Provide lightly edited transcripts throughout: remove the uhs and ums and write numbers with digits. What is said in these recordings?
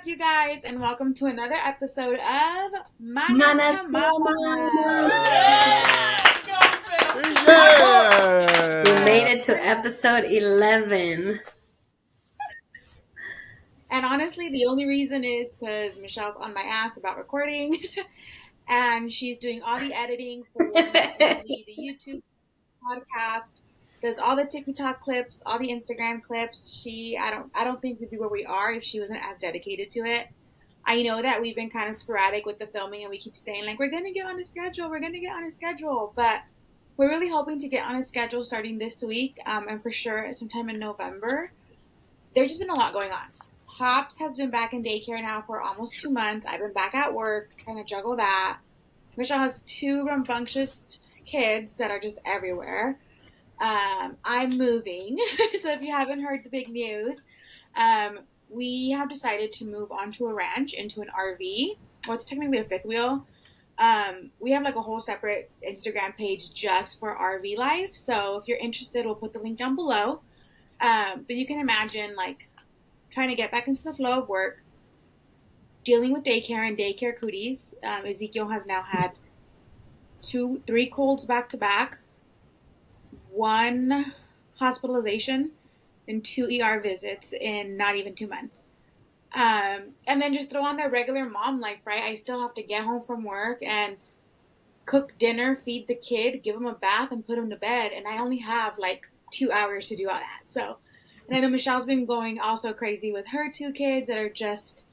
up, you guys, and welcome to another episode of Manas Manas to to Mama. We made it to episode 11. And honestly, the only reason is because Michelle's on my ass about recording, and she's doing all the editing for not only the YouTube podcast, does all the TikTok clips, all the Instagram clips. I don't think we'd be where we are if she wasn't as dedicated to it. I know that we've been kind of sporadic with the filming, and we keep saying like we're gonna get on a schedule, but we're really hoping to get on a schedule starting this week, and for sure sometime in November. There's just been a lot going on. Hops has been back in daycare now for almost 2 months. I've been back at work trying to juggle that. Michelle has two rambunctious kids that are just everywhere. I'm moving, so if you haven't heard the big news, we have decided to move onto a ranch into an RV. Well, it's technically a fifth wheel. We have like a whole separate Instagram page just for RV life. So if you're interested, we'll put the link down below. But you can imagine like trying to get back into the flow of work, dealing with daycare and daycare cooties. Ezekiel has now had 3 colds back to back, 1 hospitalization, and 2 ER visits in not even 2 months. And then just throw on their regular mom life, right? I still have to get home from work and cook dinner, feed the kid, give him a bath, and put him to bed. And I only have like 2 hours to do all that. So, and I know Michelle's been going also crazy with her 2 kids that are just,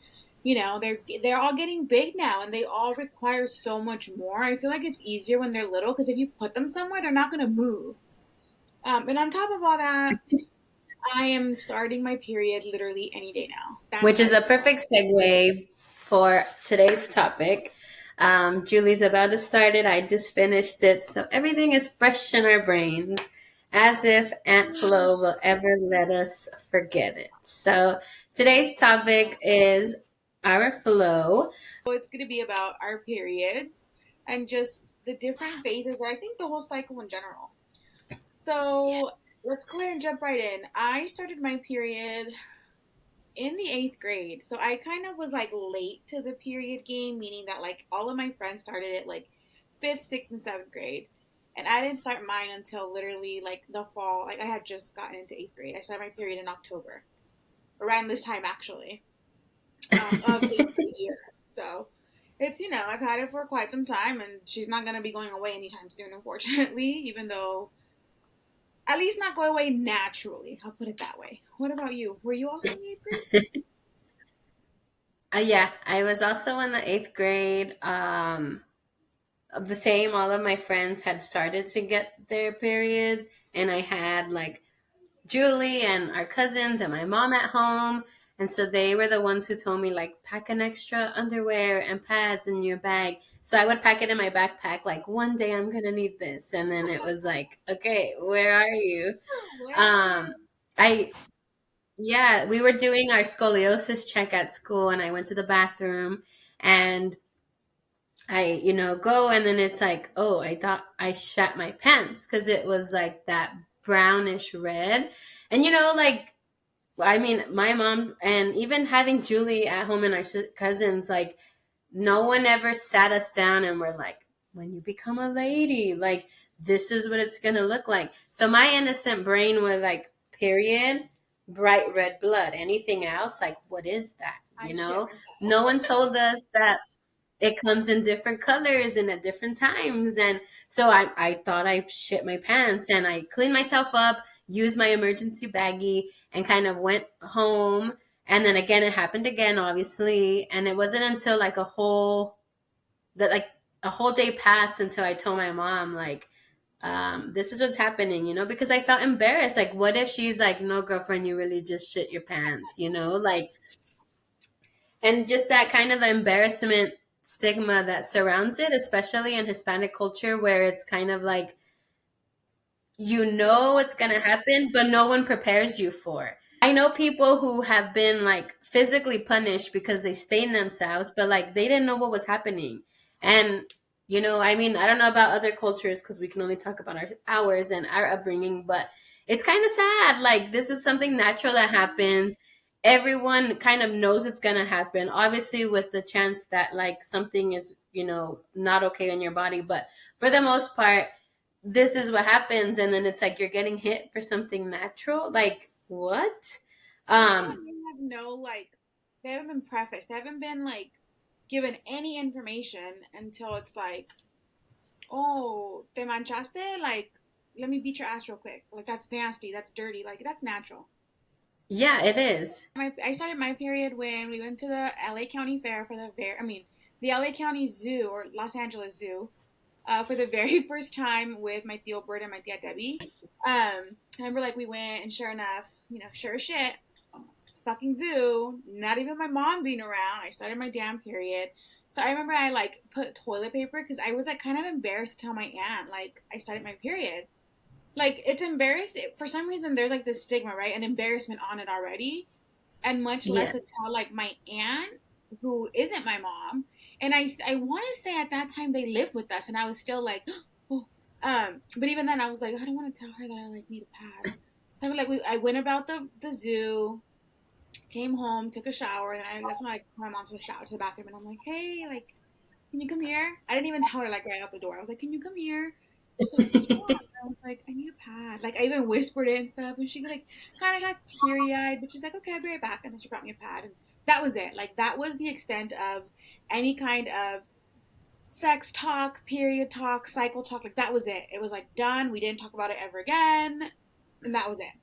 they're all getting big now, and they all require so much more. I feel like it's easier when they're little because if you put them somewhere, they're not going to move. And on top of all that, I am starting my period literally any day now. Which is a perfect segue for today's topic. Julie's about to start it. I just finished it. So everything is fresh in our brains, as if Aunt Flo will ever let us forget it. So today's topic is our flow. So it's going to be about our periods and just the different phases. I think the whole cycle in general. So let's go ahead and jump right in. I started my period in the 8th grade. So I kind of was like late to the period game, meaning that like all of my friends started at like 5th, 6th, and 7th grade. And I didn't start mine until literally like the fall. Like I had just gotten into 8th grade. I started my period in October. Around this time actually. Of the year. So it's, I've had it for quite some time, and she's not going to be going away anytime soon, unfortunately, even though at least not go away naturally. I'll put it that way. What about you? Were you also in the 8th grade? Yeah, I was also in the 8th grade. The same, all of my friends had started to get their periods, and I had like Julie and our cousins and my mom at home. And so they were the ones who told me, like, pack an extra underwear and pads in your bag. So I would pack it in my backpack, like, one day I'm going to need this. And then it was like, okay, where are you? We were doing our scoliosis check at school, and I went to the bathroom, and I, go, and then it's like, oh, I thought I shat my pants because it was like that brownish red. And, like, I mean, my mom and even having Julie at home and our cousins, like, no one ever sat us down and were like, when you become a lady, like, this is what it's going to look like. So my innocent brain was like, period, bright red blood. Anything else? Like, what is that? No one told us that it comes in different colors and at different times. And so I thought I shit my pants, and I cleaned myself up, used my emergency baggie, and kind of went home. And then again, it happened again, obviously. And it wasn't until like a whole day passed until I told my mom, like, this is what's happening, because I felt embarrassed. Like, what if she's like, no, girlfriend, you really just shit your pants, like, and just that kind of embarrassment stigma that surrounds it, especially in Hispanic culture, where it's kind of like, it's going to happen, but no one prepares you for it. I know people who have been like physically punished because they stained themselves, but like they didn't know what was happening. And, I mean, I don't know about other cultures because we can only talk about ours and our upbringing, but it's kind of sad. Like, this is something natural that happens. everyone kind of knows it's gonna happen. Obviously, with the chance that like something is, you know, not okay in your body, but for the most part, this is what happens, and then it's like you're getting hit for something natural. Like what? That's how Um, they have no like. They haven't been prefaced. They haven't been like given any information until it's like, oh, te manchaste? Like, let me beat your ass real quick. Like, that's nasty. That's dirty. Like, that's natural. yeah, it is. I started my period when we went to the LA County Fair for the LA County Zoo or Los Angeles Zoo for the very first time with my Theo Bird and my Tia Debbie. I remember like we went and sure enough, sure as shit, fucking zoo, not even my mom being around. I started my damn period. So I remember I like put toilet paper because I was like kind of embarrassed to tell my aunt like I started my period. Like it's embarrassing for some reason. There's like this stigma, right? An embarrassment on it already, and much less Yeah. to tell like my aunt who isn't my mom. And I want to say at that time they lived with us, and I was still like, oh. But even then I was like I don't want to tell her that I like need a pad. I was like I went about the zoo, came home, took a shower, and that's when I took my mom to the shower to the bathroom, and I'm like, hey, like, can you come here? I didn't even tell her like right out the door. I was like, can you come here? She's like, yeah. I was like, I need a pad. Like I even whispered it and stuff, and she like kind of got teary eyed, but she's like, okay, I'll be right back, and then she brought me a pad, and that was it. Like that was the extent of any kind of sex talk, period talk, cycle talk. Like that was it. It was like done. We didn't talk about it ever again, and that was it.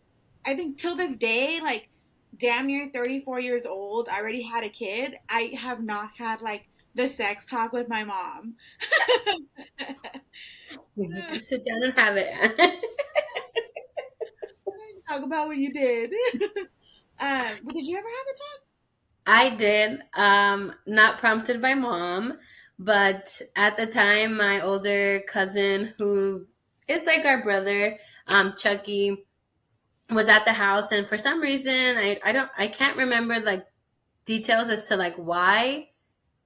I think till this day, like damn near 34 years old, I already had a kid. I have not had like the sex talk with my mom. We need to sit down and have it. Talk about what you did. But did you ever have a talk? I did, not prompted by mom, but at the time, my older cousin, who is like our brother, Chucky, was at the house, and for some reason, I can't remember like details as to like why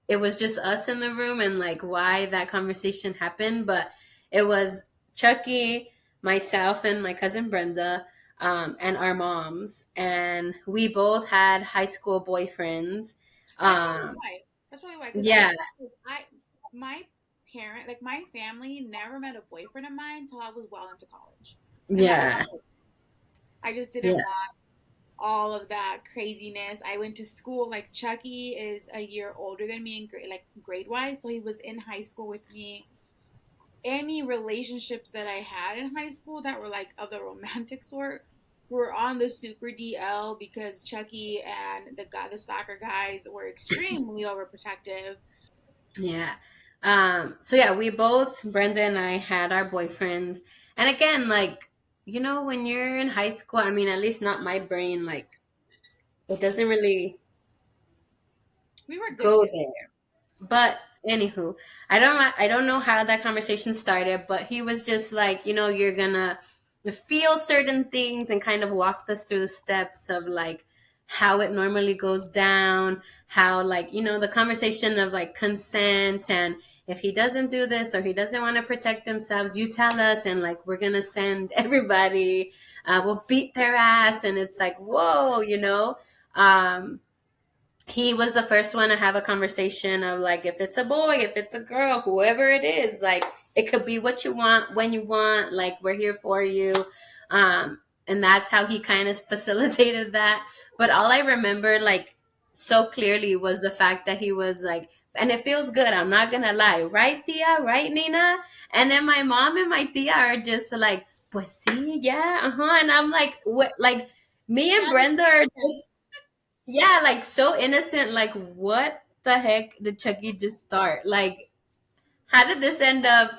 it was just us in the room and like why that conversation happened, but it was Chucky, myself, and my cousin Brenda, and our moms, and we both had high school boyfriends. That's probably Um, why. That's probably why. Because yeah, I, my parent, like my family, never met a boyfriend of mine until I was well into college, and that was yeah, all. I just didn't yeah, want all of that craziness. I went to school. Like Chucky is a year older than me in grade wise, so he was in high school with me. Any relationships that I had in high school that were like of the romantic sort were on the super DL because Chucky and the soccer guys were extremely overprotective. yeah. So yeah, we both, Brenda and I, had our boyfriends, and again, like when you're in high school, I mean, at least not my brain, like it doesn't really We were good go kids. there. But anywho, I don't know how that conversation started, but he was just like, you're gonna feel certain things and kind of walked us through the steps of like how it normally goes down, how like, the conversation of like consent, and if he doesn't do this or he doesn't want to protect themselves, you tell us, and like we're gonna send everybody, we'll beat their ass, and it's like, whoa. He was the first one to have a conversation of like, if it's a boy, if it's a girl, whoever it is, like it could be what you want when you want, like we're here for you. And that's how he kind of facilitated that. But all I remember like so clearly was the fact that he was like, and it feels good, I'm not gonna lie, right, Tia, right, Nina? And then my mom and my Tia are just like, pues sí, yeah, uh-huh. And I'm like, what? Like me and Yeah, this Brenda makes are sense. just, yeah, like so innocent. Like, what the heck did Chucky just start? Like, how did this end up?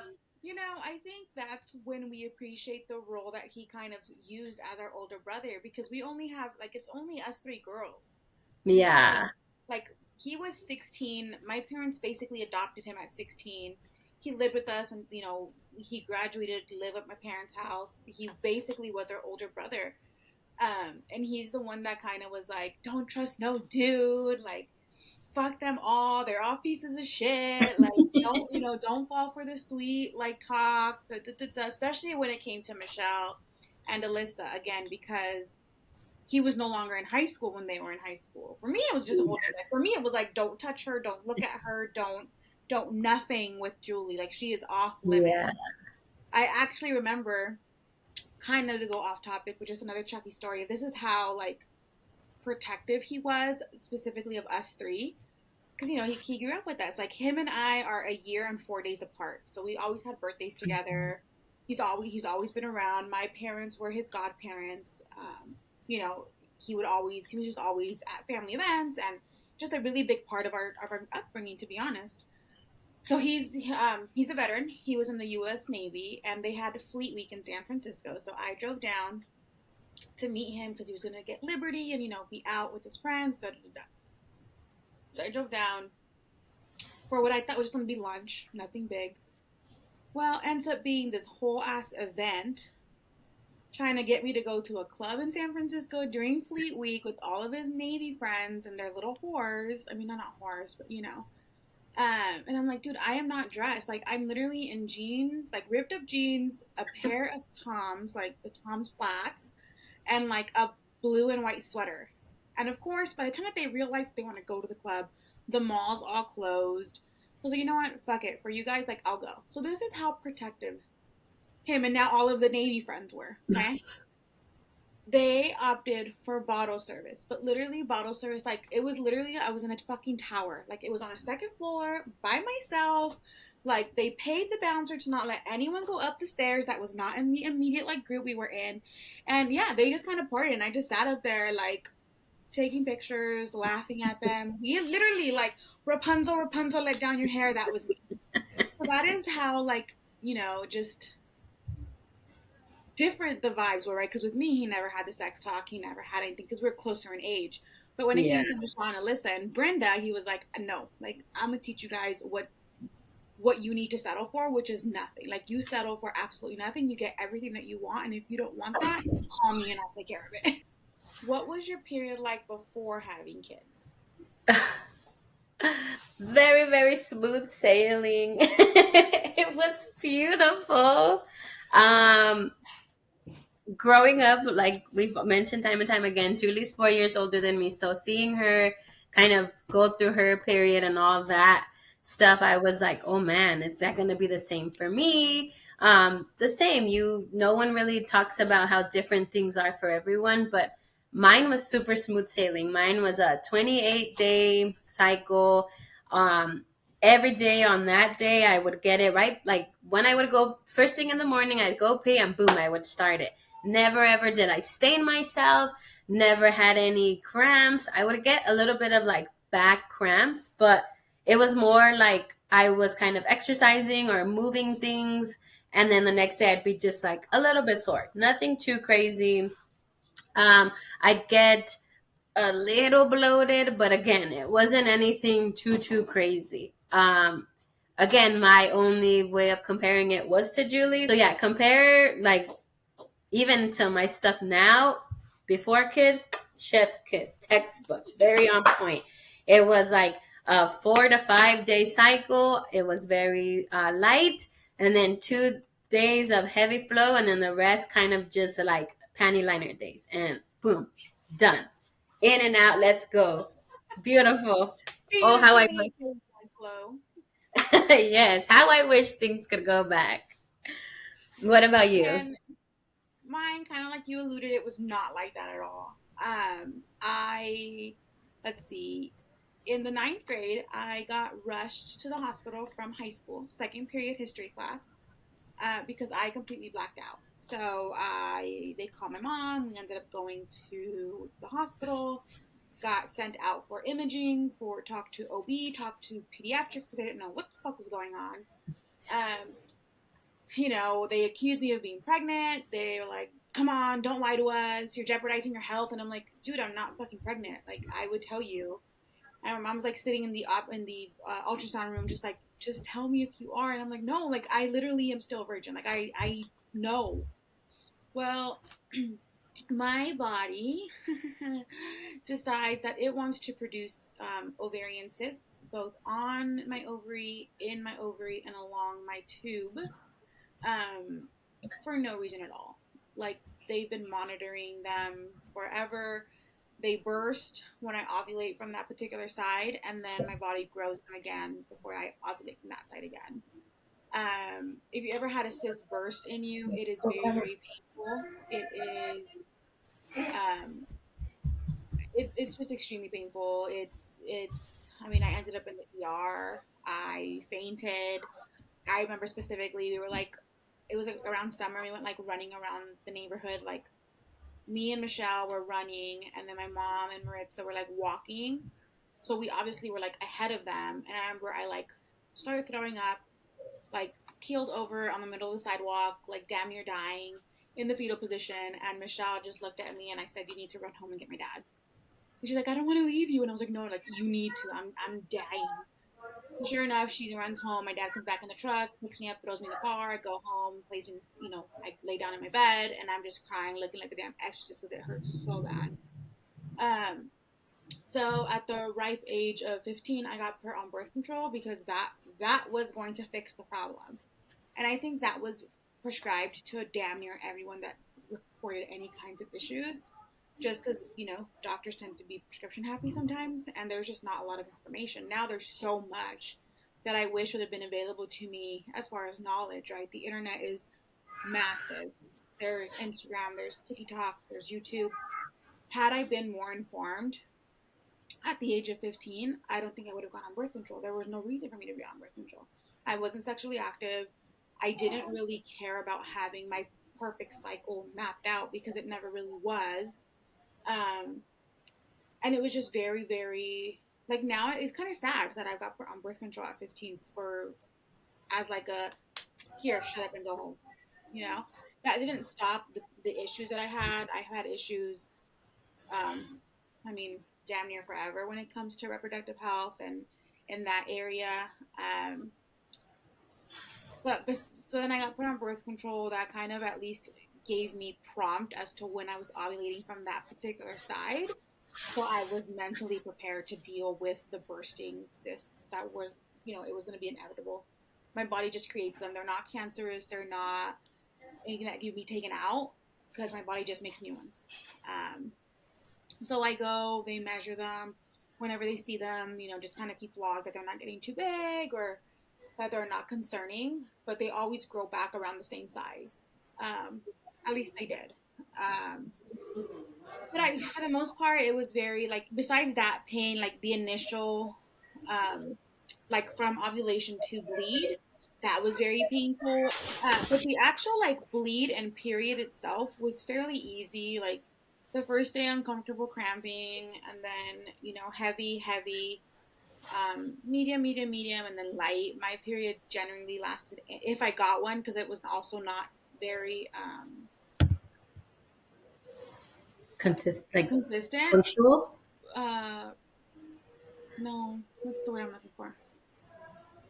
I think that's when we appreciate the role that he kind of used as our older brother because we only have like it's only us three girls. Because Yeah, like he was 16, my parents basically adopted him at 16. He lived with us and he graduated to live at my parents' house. He basically was our older brother. And he's the one that kind of was like, don't trust no dude, like fuck them all. They're all pieces of shit. Like, don't fall for the sweet like talk. Da, da, da, da. Especially when it came to Michelle and Alyssa again, because he was no longer in high school when they were in high school. For me, it was just a whole thing. Like, for me, it was like, don't touch her, don't look at her, don't nothing with Julie. Like, she is off limits. Yeah. I actually remember, kind of to go off topic, but just another Chucky story. This is how like protective he was, specifically of us three, because he grew up with us. Like him and I are a year and 4 days apart, so we always had birthdays together. He's always been around. My parents were his godparents. You know, he was just always at family events and just a really big part of our upbringing, to be honest. So he's a veteran. He was in the U.S. Navy, and they had a Fleet Week in San Francisco. So I drove down to meet him because he was going to get Liberty and be out with his friends. Da, da, da. So I drove down for what I thought was going to be lunch, nothing big. Well, ends up being this whole ass event trying to get me to go to a club in San Francisco during Fleet Week with all of his Navy friends and their little whores. I mean, not whores, but And I'm like, dude, I am not dressed. Like, I'm literally in jeans, like ripped up jeans, a pair of Toms, like the Toms flats, and like a blue and white sweater. And of course, by the time that they realize they want to go to the club, the mall's all closed. I was like, you know what? Fuck it. For you guys, like, I'll go. So this is how protective him and now all of the Navy friends were. Okay. They opted for bottle service, but literally bottle service, like it was literally, I was in a fucking tower. Like it was on a second floor by myself. Like they paid the bouncer to not let anyone go up the stairs that was not in the immediate like group we were in. And yeah, they just kind of partied and I just sat up there like taking pictures, laughing at them. We literally like Rapunzel, Rapunzel, let down your hair. That was me. So that is how like, just different the vibes were, right? Because with me, he never had the sex talk. He never had anything because we are closer in age. But when it Yeah. came to Michelle and Alyssa and Brenda, he was like, no, like, I'm going to teach you guys what you need to settle for, which is nothing. Like, you settle for absolutely nothing. You get everything that you want. And if you don't want that, call me and I'll take care of it. What was your period like before having kids? Very, very smooth sailing. It was beautiful. Um, Growing up, like we've mentioned time and time again, Julie's 4 years older than me. So seeing her kind of go through her period and all that stuff, I was like, oh man, is that going to be the same for me? The same. No one really talks about how different things are for everyone, but mine was super smooth sailing. Mine was a 28-day cycle. Um, every day on that day, I would get it right. Like when I would go first thing in the morning, I'd go pee and boom, I would start it. Never ever did I stain myself, never had any cramps. I would get a little bit of like back cramps, but it was more like I was kind of exercising or moving things. And then the next day I'd be just like a little bit sore. Nothing too crazy. I'd get a little bloated, but again, it wasn't anything too crazy. Again, my only way of comparing it was to Julie. So yeah, compare like even to my stuff now, before kids, chef's kiss, textbook, very on point. It was like a 4 to 5 day cycle. It was very light, and then 2 days of heavy flow, and then the rest kind of just like panty liner days. And boom, done. In and out, let's go. Beautiful. Oh, how I wish. Yes, how I wish things could go back. What about you? And mine, kind of like you alluded, it was not like that at all. Let's see, in the ninth grade, I got rushed to the hospital from high school, second period history class, because I completely blacked out. So they called my mom. We ended up going to the hospital, got sent out for imaging, for talk to OB, talk to pediatrics because they didn't know what the fuck was going on. Um, they accused me of being pregnant. They were like, come on, don't lie to us. You're jeopardizing your health. And I'm like, dude, I'm not fucking pregnant. Like, I would tell you. And my mom was like sitting in the ultrasound room, just tell me if you are. And I'm like, no, like, I literally am still a virgin. Like, I know. Well, my body decides that it wants to produce ovarian cysts, both on my ovary, in my ovary, and along my tube. For no reason at all. Like, they've been monitoring them forever. They burst when I ovulate from that particular side, and then my body grows them again before I ovulate from that side again. If you ever had a cyst burst in you, it is very, very painful. It is, um, it's just extremely painful. I mean, I ended up in the ER. I fainted. I remember specifically, we were like, it was like around summer. We went like running around the neighborhood. Like me and Michelle were running, and then my mom and Maritza were like walking. So we obviously were like ahead of them. And I remember I like started throwing up, like keeled over on the middle of the sidewalk, like damn near dying in the fetal position. And Michelle just looked at me and I said, "You need to run home and get my dad." And she's like, "I don't want to leave you." And I was like, "No, like you need to. I'm dying." So sure enough, she runs home. My dad comes back in the truck, picks me up, throws me in the car. I go home, plays in, I lay down in my bed, and I'm just crying, looking like the damn exorcist because it hurts so bad. So at the ripe age of 15, I got put on birth control because that was going to fix the problem, and I think that was prescribed to damn near everyone that reported any kinds of issues. Just because doctors tend to be prescription happy sometimes, and there's just not a lot of information. Now there's so much that I wish would have been available to me as far as knowledge. Right, the internet is massive. There's Instagram, there's TikTok, there's YouTube. Had I been more informed at the age of 15, I don't think I would have gone on birth control. There was no reason for me to be on birth control. I wasn't sexually active. I didn't really care about having my perfect cycle mapped out because it never really was. Um, and it was just very, very, like, now it's kind of sad that I got put on birth control at 15 as like a, here, shut up and go home. That didn't stop the issues that I had. I had issues, I mean, damn near forever when it comes to reproductive health and in that area. Um, so then I got put on birth control. That kind of at least gave me prompt as to when I was ovulating from that particular side. So I was mentally prepared to deal with the bursting cysts that was, it was going to be inevitable. My body just creates them. They're not cancerous. They're not anything that can be taken out because my body just makes new ones. So I go, they measure them. Whenever they see them, just kind of keep log that they're not getting too big or that they're not concerning, but they always grow back around the same size. At least they did. But for the most part, it was very, like, besides that pain, like the initial, like from ovulation to bleed, that was very painful. But the actual like bleed and period itself was fairly easy. Like the first day, uncomfortable cramping, and then heavy, heavy, medium, medium, medium, and then light. My period generally lasted, if I got one, because it was also not very consistent. Punctual? No, what's the word I'm looking for?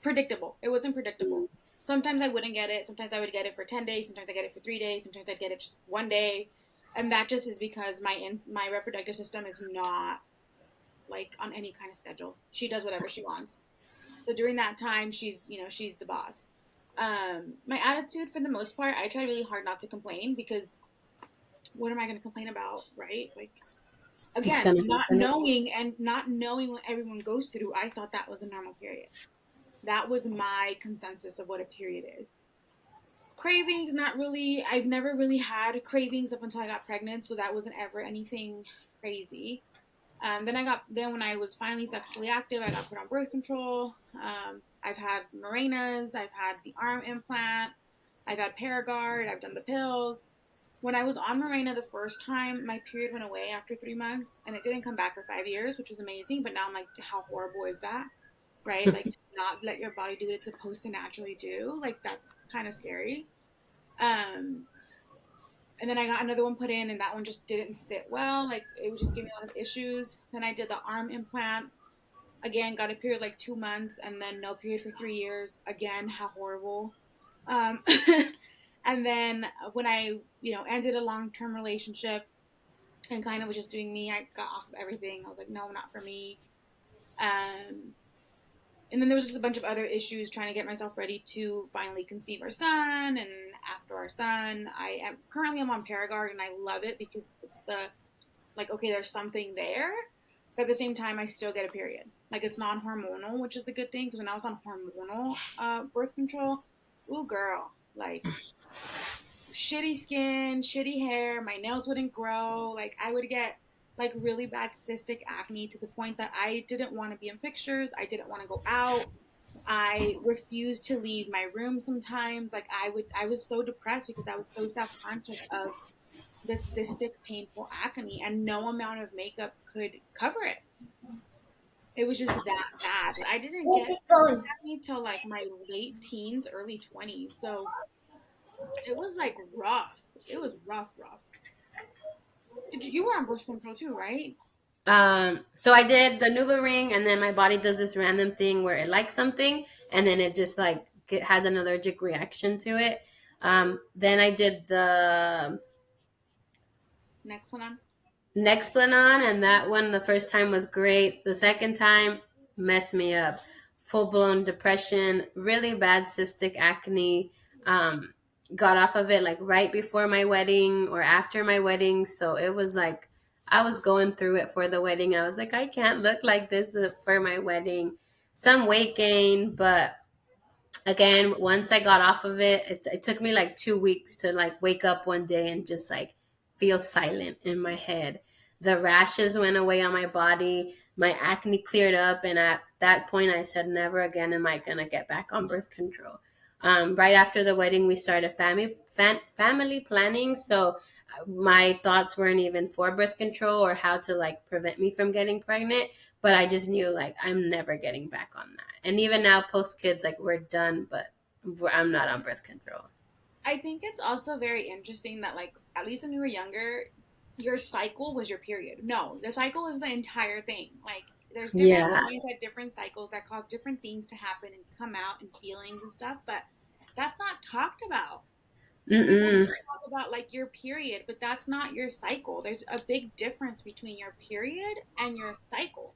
Predictable. It wasn't predictable. Sometimes I wouldn't get it. Sometimes I would get it for 10 days. Sometimes I get it for 3 days. Sometimes I'd get it just one day. And that just is because my reproductive system is not like on any kind of schedule. She does whatever she wants. So during that time, she's the boss. My attitude, for the most part, I try really hard not to complain because what am I going to complain about, right? Like, again, not knowing what everyone goes through, I thought that was a normal period. That was my consensus of what a period is. Cravings, not really. I've never really had cravings up until I got pregnant, so that wasn't ever anything crazy. Then when I was finally sexually active, I got put on birth control. I've had Mirenas, I've had the arm implant, I've had Paragard, I've done the pills. When I was on Mirena the first time, my period went away after 3 months, and it didn't come back for 5 years, which was amazing. But now I'm like, how horrible is that? Right? Like, to not let your body do what it's supposed to naturally do. Like, that's kind of scary. And then I got another one put in, and that one just didn't sit well. Like, it would just give me a lot of issues. Then I did the arm implant. Again, got a period like 2 months, and then no period for 3 years. Again, how horrible. And then when I, ended a long-term relationship and kind of was just doing me, I got off of everything. I was like, no, not for me. And then there was just a bunch of other issues trying to get myself ready to finally conceive our son. And after our son, I'm on Paragard, and I love it because it's like, okay, there's something there. But at the same time, I still get a period. Like, it's non-hormonal, which is the good thing, because when I was on hormonal birth control, ooh, girl, like, shitty skin, shitty hair, my nails wouldn't grow. Like, I would get like really bad cystic acne to the point that I didn't want to be in pictures. I didn't want to go out. I refused to leave my room sometimes. Like, I was so depressed because I was so self-conscious of the cystic painful acne, and no amount of makeup could cover it. It was just that bad. I didn't get acne till like my late teens, early 20s. So it was like rough. It was rough, rough. You were on birth control too, right? So I did the Nuva ring, and then my body does this random thing where it likes something, and then it just like it has an allergic reaction to it. Then I did the Nexplanon. Nexplanon, and that one the first time was great. The second time messed me up. Full blown depression, really bad cystic acne. Um, got off of it like right before my wedding or after my wedding, so it was like I was going through it for the wedding. I was like, I can't look like this for my wedding. Some weight gain, but again, once I got off of it, it took me like 2 weeks to like wake up one day and just like feel silent in my head. The rashes went away on my body. My acne cleared up. And at that point, I said, never again am I going to get back on birth control. Right after the wedding, we started family planning. So my thoughts weren't even for birth control or how to like prevent me from getting pregnant, but I just knew like I'm never getting back on that. And even now, post kids, like we're done, but I'm not on birth control. I think it's also very interesting that, like, at least when you were younger, your cycle was your period. No, the cycle is the entire thing. Like, there's different Yeah. points at different cycles that cause different things to happen and come out and feelings and stuff, but that's not talked about. People Mm-mm. just talk about like your period, but that's not your cycle. There's a big difference between your period and your cycle.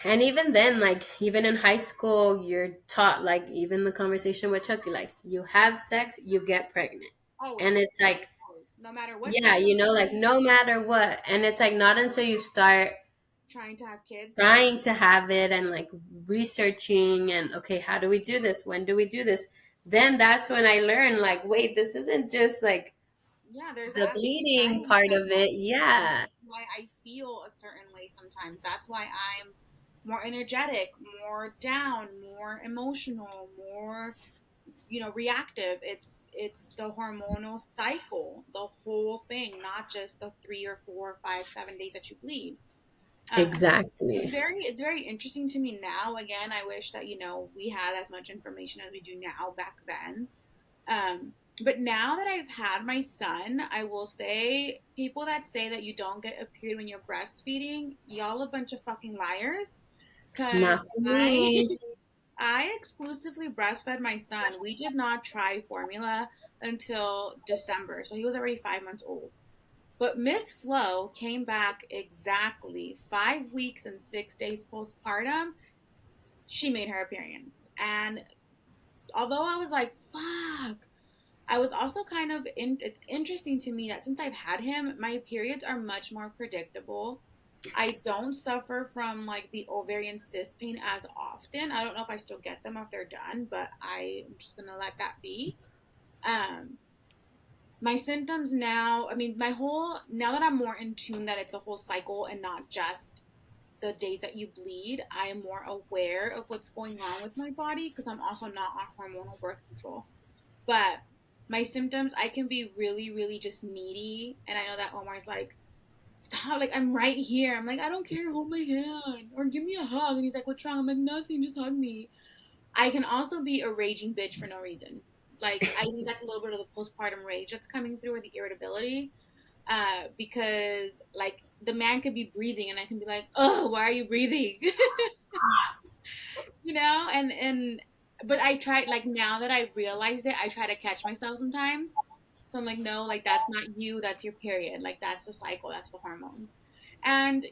And even then, like even in high school, you're taught like even the conversation with Chucky, like you have sex, you get pregnant, Always, and it's like always, no matter what yeah, cycle you're like in, no matter what, and it's like not until you start trying to have kids. trying to have it and like researching and okay, how do we do this? When do we do this? Then that's when I learned like, wait, this isn't just like Yeah, there's the actually bleeding science part that of it. Yeah, why I feel a certain way sometimes. That's why I'm more energetic, more down, more emotional, more, reactive. It's the hormonal cycle, the whole thing, not just the 3 or 4 or 5, 7 days that you bleed. It's exactly. very interesting to me now. Again, I wish that we had as much information as we do now back then. But now that I've had my son, I will say people that say that you don't get a period when you're breastfeeding, y'all a bunch of fucking liars. Cause Not for I me. I exclusively breastfed my son. We did not try formula until December, so he was already 5 months old. But Miss Flo came back exactly 5 weeks and 6 days postpartum. She made her appearance, and although I was like, "Fuck," I was also kind of it's interesting to me that since I've had him, my periods are much more predictable. I don't suffer from like the ovarian cyst pain as often. I don't know if I still get them if they're done, but I'm just gonna let that be. Um, my symptoms now, I mean, now that I'm more in tune that it's a whole cycle and not just the days that you bleed, I am more aware of what's going on with my body because I'm also not on hormonal birth control. But my symptoms, I can be really, really just needy. And I know that Omar's like, stop, like, I'm right here. I'm like, I don't care, hold my hand or give me a hug. And he's like, what's wrong? I'm like, nothing, just hug me. I can also be a raging bitch for no reason. Like, I think that's a little bit of the postpartum rage that's coming through, or the irritability. Because, like, the man could be breathing and I can be like, oh, why are you breathing? But I try, like, now that I realized it, I try to catch myself sometimes. So I'm like, no, like, that's not you, that's your period. Like, that's the cycle, that's the hormones. And,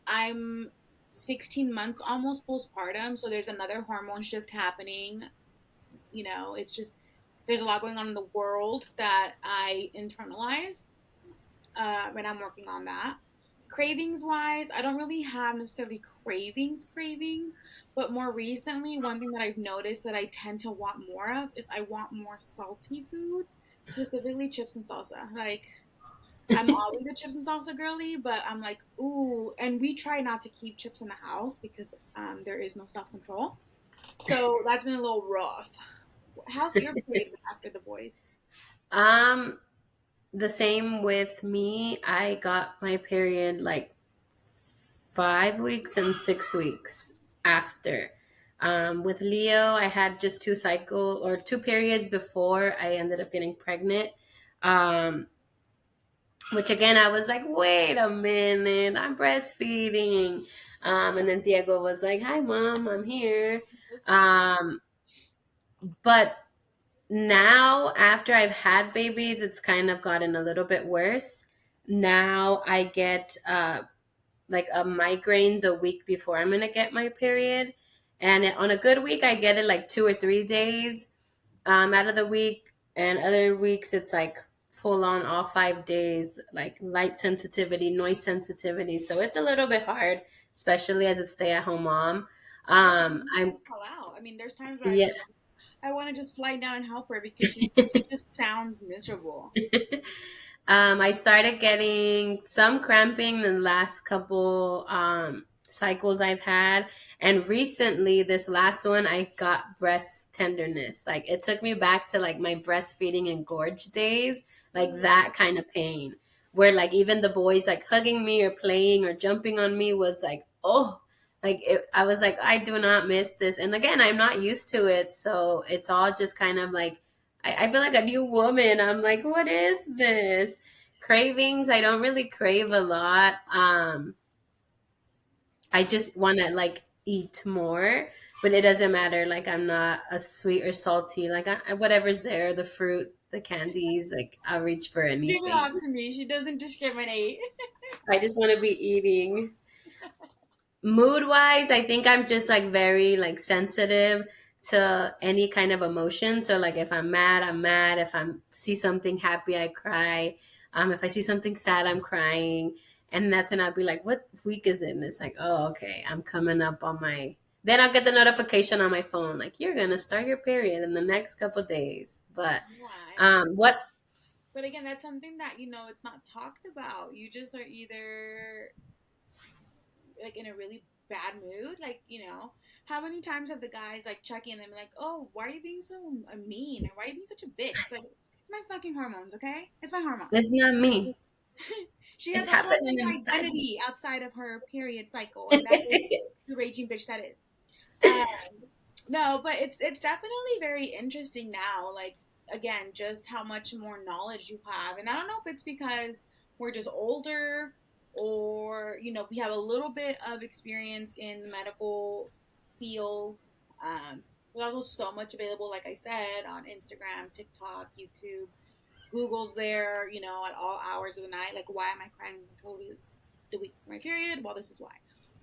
I'm 16 months almost postpartum, so there's another hormone shift happening. It's just, there's a lot going on in the world that I internalize, and I'm working on that. Cravings wise, I don't really have necessarily cravings, but more recently, one thing that I've noticed that I tend to want more of is I want more salty food, specifically chips and salsa. Like, I'm always a chips and salsa girly, but I'm like, ooh, and we try not to keep chips in the house because there is no self control. So that's been a little rough. How's your period been after the boys? Um, the same with me. I got my period like 5 weeks and 6 weeks after. With Leo, I had just two periods before I ended up getting pregnant. Um, which again, I was like, wait a minute, I'm breastfeeding. And then Diego was like, hi, mom, I'm here. Um, but now, after I've had babies, it's kind of gotten a little bit worse. Now I get like a migraine the week before I'm gonna get my period, and on a good week I get it like 2 or 3 days out of the week, and other weeks it's like full on all 5 days, like light sensitivity, noise sensitivity. So it's a little bit hard, especially as a stay at home mom. Yeah, you need I'm to call out. I mean, there's times where Yeah. I want to just fly down and help her because she just sounds miserable. I started getting some cramping in the last couple cycles I've had. And recently, this last one, I got breast tenderness. Like it took me back to like my breastfeeding and gorge days, like that kind of pain. Where like even the boys like hugging me or playing or jumping on me was like, oh, I was like, I do not miss this. And again, I'm not used to it. So it's all just kind of like, I feel like a new woman. I'm like, what is this? Cravings, I don't really crave a lot. I just want to like eat more, but it doesn't matter. Like I'm not a sweet or salty. Like whatever's there, the fruit, the candies, like I'll reach for Give it anything. all to me. She doesn't discriminate. I just want to be eating. Mood wise, I think I'm just like very like sensitive to any kind of emotion. So like if I'm mad, I'm mad. If I see something happy, I cry. If I see something sad, I'm crying. And that's when I'll be like, what week is it? And it's like, oh, okay, I'm coming up on my. Then I'll get the notification on my phone, like you're gonna start your period in the next couple days. But Yeah, I mean, what? but again, that's something that it's not talked about. You just are either like in a really bad mood, like how many times have the guys like checking and they're like, "Oh, why are you being so mean? Or why are you being such a bitch?" It's like it's my fucking hormones, okay? It's my hormones. It's not me. She It's has a whole happening new inside me. identity outside of her period cycle, and that is the raging bitch that is. Um, no, but it's definitely very interesting now. Like again, just how much more knowledge you have, and I don't know if it's because we're just older, or we have a little bit of experience in the medical fields. There's also so much available, like I said, on Instagram, TikTok, YouTube. Google's there, at all hours of the night. Like, why am I crying totally the week of my period? Well, this is why.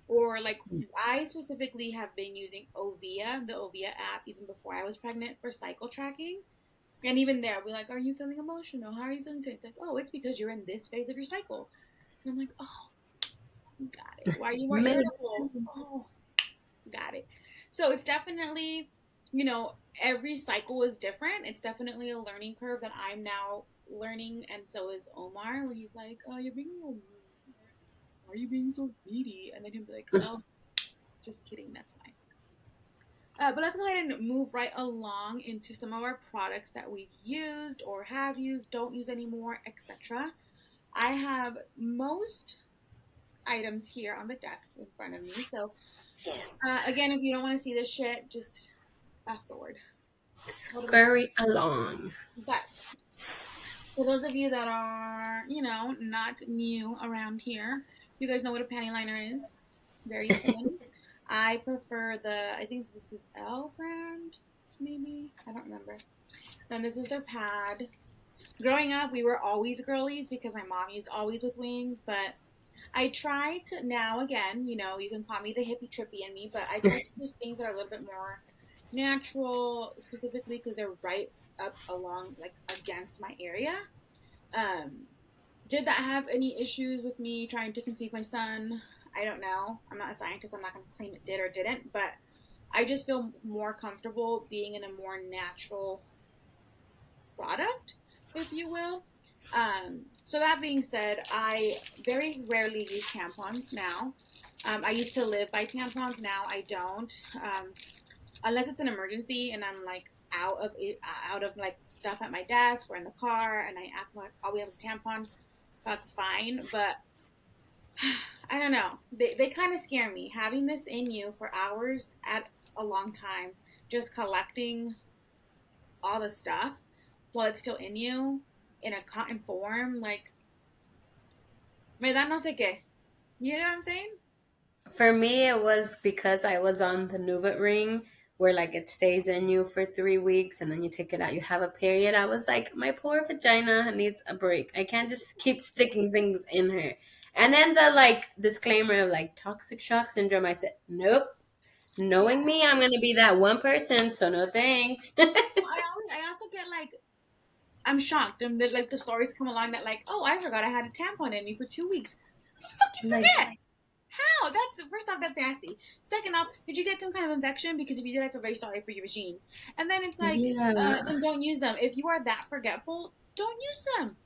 Or like I specifically have been using Ovia, the Ovia app, even before I was pregnant for cycle tracking. And even there, we're like, are you feeling emotional? How are you feeling today? It's like, oh, it's because you're in this phase of your cycle. And I'm like, oh, got it. Why are you more Makes irritable? sense. Oh, got it. So it's definitely, every cycle is different. It's definitely a learning curve that I'm now learning, and so is Omar, where he's like, oh, you're being so, why are you being so needy? And then he'll be like, oh, just kidding, that's fine. But let's go ahead and move right along into some of our products that we've used or have used, don't use anymore, etc. I have most items here on the desk in front of me. So, again, if you don't want to see this shit, just fast forward. Scurry along. But for those of you that are, not new around here, you guys know what a panty liner is. Very thin. I prefer I think this is L brand, maybe. I don't remember. And this is their pad. Growing up, we were always girlies because my mom used always with wings, but I try to now again, you can call me the hippie trippy in me, but I try to use things that are a little bit more natural, specifically because they're right up along, like against my area. Um, Did that have any issues with me trying to conceive my son? I don't know. I'm not a scientist. I'm not going to claim it did or didn't, but I just feel more comfortable being in a more natural product, if you will. So that being said, I very rarely use tampons now. I used to live by tampons. Now I don't, unless it's an emergency and I'm like out of like stuff at my desk or in the car, and I act like all we have is tampons. That's fine, but I don't know. They kind of scare me having this in you for hours at a long time, just collecting all the stuff while it's still in you in a cotton form. Like, me da no sé qué. You know what I'm saying? For me, it was because I was on the Nuvit ring where like it stays in you for 3 weeks and then you take it out. You have a period. I was like, my poor vagina needs a break. I can't just keep sticking things in her. And then the like disclaimer of like toxic shock syndrome, I said, nope. Yeah. Knowing me, I'm gonna be that one person, so no thanks. Well, I also get like, I'm shocked, and like the stories come along that like, oh, I forgot I had a tampon in me for 2 weeks. How the fuck you Like, forget? How? That's first off, that's nasty. Second off, did you get some kind of infection? Because if you did, I feel very sorry for your vagine. And then it's like, yeah. then don't use them. If you are that forgetful, don't use them.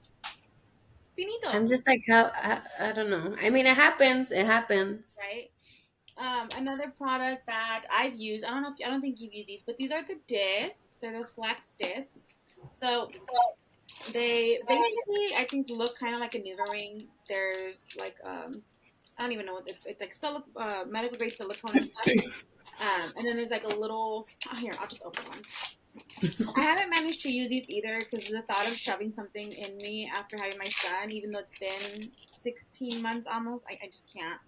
Finito. I'm just like, how, I don't know. I mean, it happens. It happens. Right. Another product that I've used. I don't know if I don't think you've used these, but these are the discs. They're the flex discs. So they basically, I think, look kind of like a NuvaRing. There's like I don't even know what it's like medical grade silicone and stuff. And then there's like a little. Oh, here, I'll just open one. I haven't managed to use these either because the thought of shoving something in me after having my son, even though it's been 16 months almost, I just can't.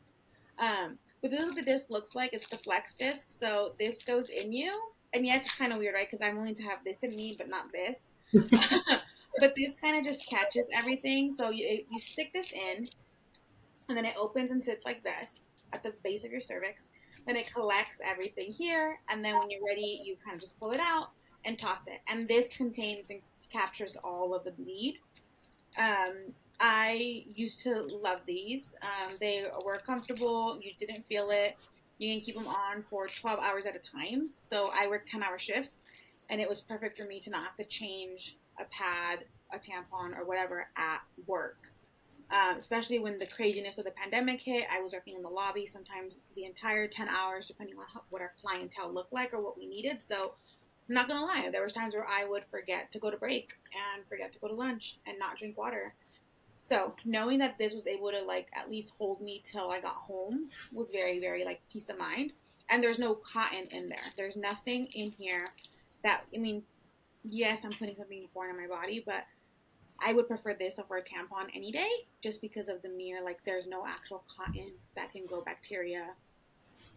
But this is what the disc looks like. It's the flex disc. So this goes in you. And yes, it's kind of weird, right? Because I'm willing to have this in me, but not this. But this kind of just catches everything. So you stick this in, and then it opens and sits like this at the base of your cervix. Then it collects everything here, and then when you're ready, you kind of just pull it out and toss it. And this contains and captures all of the bleed. I used to love these. They were comfortable. You didn't feel it. You can keep them on for 12 hours at a time. So I worked 10-hour shifts, and it was perfect for me to not have to change a pad, a tampon, or whatever at work. Especially when the craziness of the pandemic hit, I was working in the lobby sometimes the entire 10 hours, depending on what our clientele looked like or what we needed. So I'm not gonna lie, there was times where I would forget to go to break and forget to go to lunch and not drink water. So knowing that this was able to like at least hold me till I got home was very, very like peace of mind. And there's no cotton in there. There's nothing in here that I mean, yes, I'm putting something foreign in my body, but I would prefer this over a tampon any day, just because of the mere like there's no actual cotton that can grow bacteria,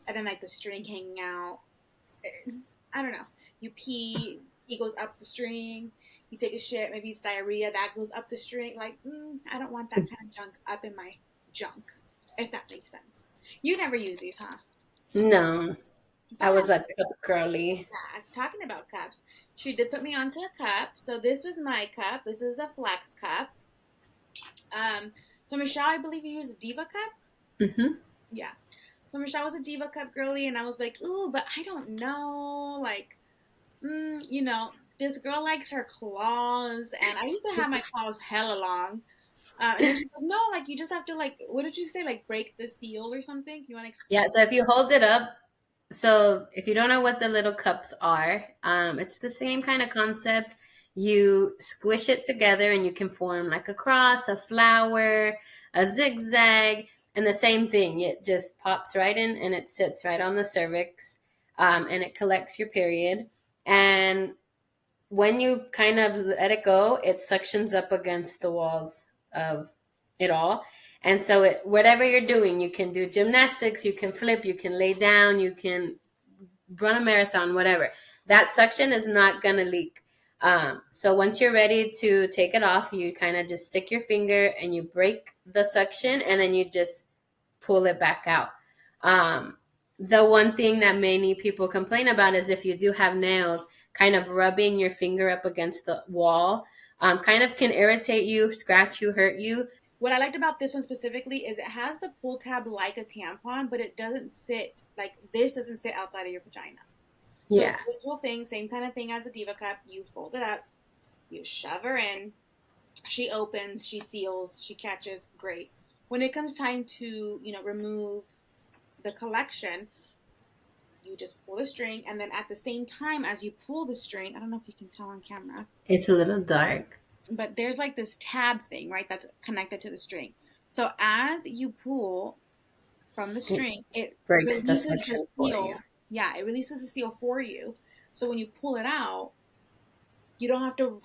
and then like the string hanging out. I don't know. You pee, he goes up the string. You take a shit, maybe it's diarrhea that goes up the string. Like, I don't want that kind of junk up in my junk, if that makes sense. You never use these, huh? No, I But was a cup girly. yeah, talking about cups, she did put me onto a cup. So this was my cup. This is a flex cup. So Michelle, I believe you use a Diva cup. Hmm. Yeah. So Michelle was a Diva cup girly, and I was like, ooh, but I don't know, like, this girl likes her claws, and I used to have my claws hella long. And then she's like, no, like you just have to like, what did you say, like break the seal or something? You want to Yeah, explain? so if you hold it up, so if you don't know what the little cups are, it's the same kind of concept. You squish it together and you can form like a cross, a flower, a zigzag, and the same thing. It just pops right in and it sits right on the cervix, and it collects your period. And when you kind of let it go, it suctions up against the walls of it all. And so whatever you're doing, you can do gymnastics, you can flip, you can lay down, you can run a marathon, whatever. That suction is not going to leak. So once you're ready to take it off, you kind of just stick your finger and you break the suction and then you just pull it back out. The one thing that many people complain about is if you do have nails, kind of rubbing your finger up against the wall kind of can irritate you, scratch you, hurt you. What I liked about this one specifically is it has the pull tab like a tampon, but it doesn't sit like this doesn't sit outside of your vagina. So Yeah. it's this whole thing, same kind of thing as the Diva Cup. You fold it up, you shove her in, she opens, she seals, she catches, great. When it comes time to, remove the collection, you just pull the string, and then at the same time as you pull the string, I don't know if you can tell on camera, It's a little dark. but there's like this tab thing, right, that's connected to the string. So as you pull from the string, it Breaks the releases the section for you. seal. Yeah, it releases the seal for you. So when you pull it out, you don't have to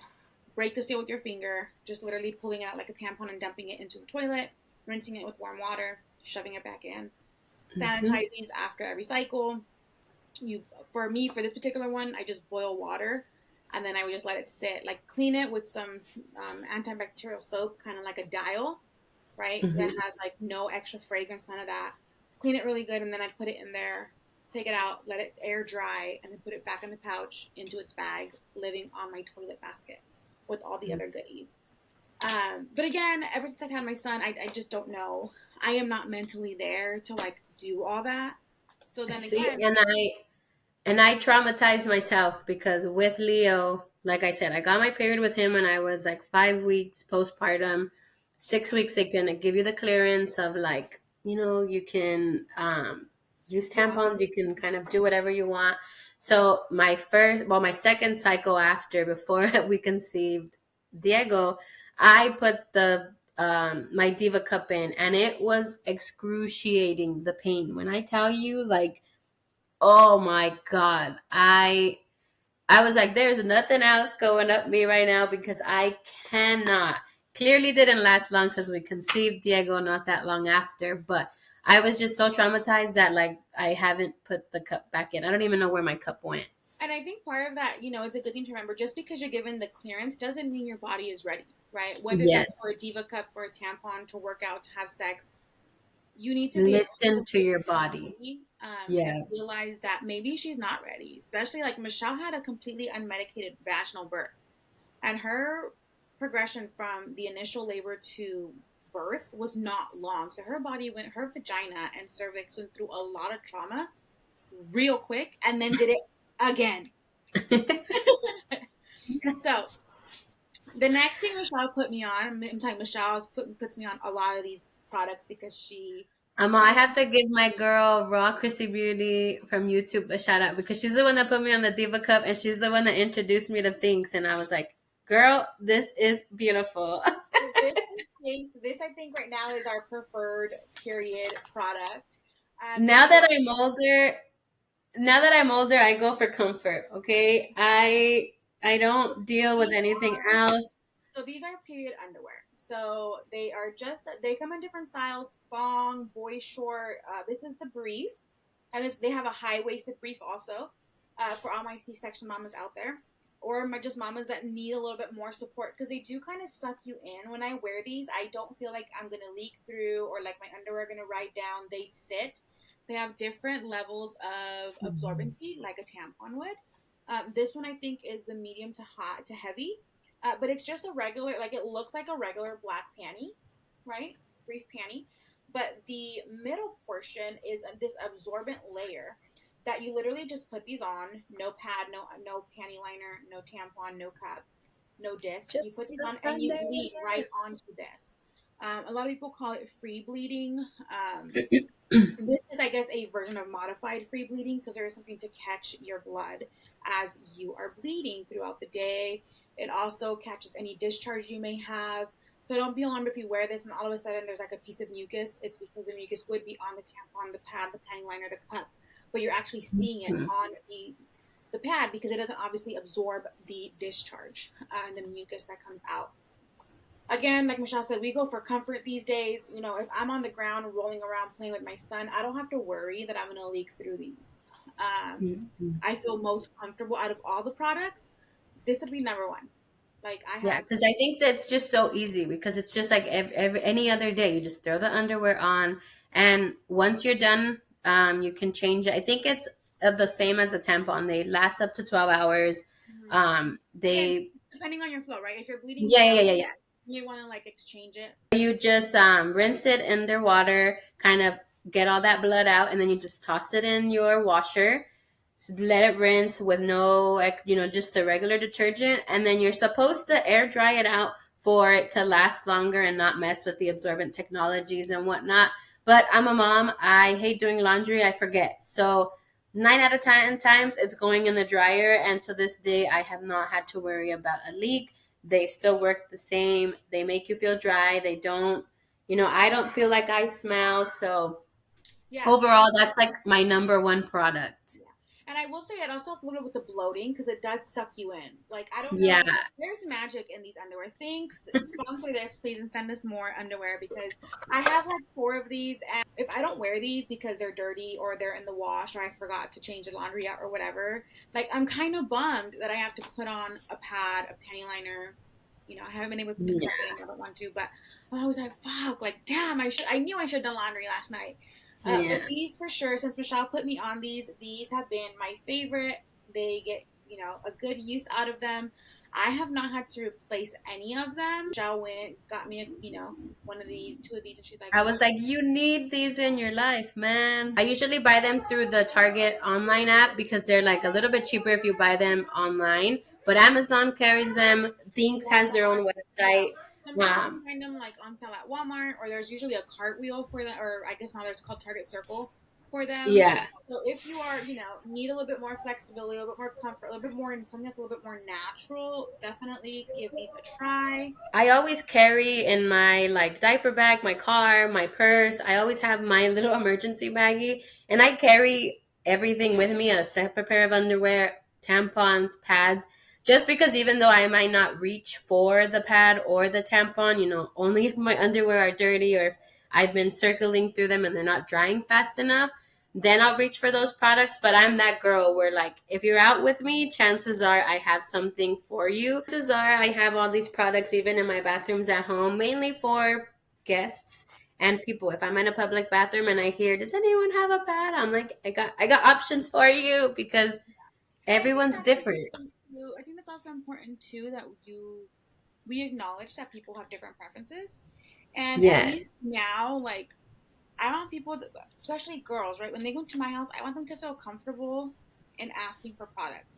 break the seal with your finger, just literally pulling it out like a tampon and dumping it into the toilet, rinsing it with warm water, shoving it back in, sanitizing after every cycle. For me, for this particular one, I just boil water and then I would just let it sit, like clean it with some antibacterial soap, kind of like a Dial, right? That has like no extra fragrance, none of that. Clean it really good, and then I put it in there, take it out, let it air dry, and then put it back in the pouch into its bag, living on my toilet basket with all the other goodies. But again, ever since I've had my son, I just don't know. I am not mentally there to like do all that. So then See, again, and I traumatized myself because with Leo, like I said, I got my period with him when I was like 5 weeks postpartum. 6 weeks, they're gonna give you the clearance of like, you can use tampons, you can kind of do whatever you want. So my second cycle after, before we conceived Diego, I put the my Diva Cup in, and it was excruciating, the pain. When I tell you, like, oh my God. I was like, there's nothing else going up me right now because I cannot. Clearly didn't last long because we conceived Diego not that long after, but I was just so traumatized that like I haven't put the cup back in. I don't even know where my cup went. and I think part of that, it's a good thing to remember. Just because you're given the clearance doesn't mean your body is ready, right? Whether Yes. that's for a Diva Cup, for a tampon, to work out, to have sex, you need to be able Listen to to your body. Yeah. and realize that maybe she's not ready. Especially like Michelle had a completely unmedicated vaginal birth, and her progression from the initial labor to birth was not long. So her vagina and cervix went through a lot of trauma real quick, and then did it again. So the next thing Michelle put me on, I'm talking Michelle puts me on a lot of these products because I have to give my girl Raw Christy Beauty from YouTube a shout out because she's the one that put me on the Diva Cup, and she's the one that introduced me to things, and I was like, girl, this is beautiful. this I think right now is our preferred period product. Now that I'm older, I go for comfort. Okay, I don't deal with anything else. So these are period underwear. So they come in different styles: thong, boy short. This is the brief, and they have a high waisted brief also for all my C-section mamas out there, or just mamas that need a little bit more support because they do kind of suck you in. When I wear these, I don't feel like I'm gonna leak through or like my underwear gonna ride down. They sit. They have different levels of absorbency, like a tampon would. This one I think is the medium to hot to heavy, but it's just a regular, like it looks like a regular black panty, right? Brief panty, but the middle portion is this absorbent layer that you literally just put these on. No pad, no panty liner, no tampon, no cup, no disc. You put these on and you bleed right onto this. A lot of people call it free bleeding. This is, I guess, a version of modified free bleeding because there is something to catch your blood as you are bleeding throughout the day. It also catches any discharge you may have. So don't be alarmed if you wear this and all of a sudden there's like a piece of mucus. It's because the mucus would be on the tampon, the pad, the panty liner, the cup, but you're actually seeing it on the pad because it doesn't obviously absorb the discharge and the mucus that comes out. Again, like Michelle said, we go for comfort these days. If I'm on the ground rolling around playing with my son, I don't have to worry that I'm going to leak through these. I feel most comfortable out of all the products. This would be number one. Yeah, because I think that's just so easy because it's just like any other day. You just throw the underwear on, and once you're done, you can change it. I think it's the same as a tampon. They last up to 12 hours. Again, depending on your flow, right? If you're bleeding, yeah. You want to like exchange it. You just rinse it in their water, kind of get all that blood out, and then you just toss it in your washer. Let it rinse with no, just the regular detergent, and then you're supposed to air dry it out for it to last longer and not mess with the absorbent technologies and whatnot. But I'm a mom. I hate doing laundry. I forget. So 9 out of 10 times it's going in the dryer, and to this day I have not had to worry about a leak. They still work the same. They make you feel dry. They don't, I don't feel like I smell. So Yeah. overall, that's like my number one product. Yeah. And I will say it also helps a little bit with the bloating because it does suck you in. Like, I don't know. Yeah. There's magic in these underwear. Thanks. Sponsor this, please, and send us more underwear because I have like 4 of these. And if I don't wear these because they're dirty or they're in the wash or I forgot to change the laundry out or whatever, like, I'm kind of bummed that I have to put on a pad, a panty liner. I haven't been able to put Yeah. stuff in. I don't want to, but I was like, fuck, like, damn, I knew I should have done laundry last night. Yeah. But these for sure, since Michelle put me on these have been my favorite. They get, a good use out of them. I have not had to replace any of them. Michelle went, got me, one of these, 2 of these, and she's like, I was like, you need these in your life, man. I usually buy them through the Target online app because they're like a little bit cheaper if you buy them online. But Amazon carries them. Thinks has their own yeah. website. Sometimes you can find them like on sale at Walmart, or there's usually a cartwheel for them, or I guess now it's called Target Circle for them. Yeah. So if you are, need a little bit more flexibility, a little bit more comfort, a little bit more, something that's a little bit more natural, definitely give these a try. I always carry in my like diaper bag, my car, my purse. I always have my little emergency baggie, and I carry everything with me: a separate pair of underwear, tampons, pads. Just because even though I might not reach for the pad or the tampon, only if my underwear are dirty or if I've been circling through them and they're not drying fast enough, then I'll reach for those products. But I'm that girl where, like, if you're out with me, chances are I have something for you. Chances are I have all these products even in my bathrooms at home, mainly for guests and people. If I'm in a public bathroom and I hear, "Does anyone have a pad?" I'm like, I got options for you because everyone's different. I think that's also important too that we acknowledge that people have different preferences, and at Yeah. least now, like, I want people, especially girls, right? When they go to my house, I want them to feel comfortable in asking for products,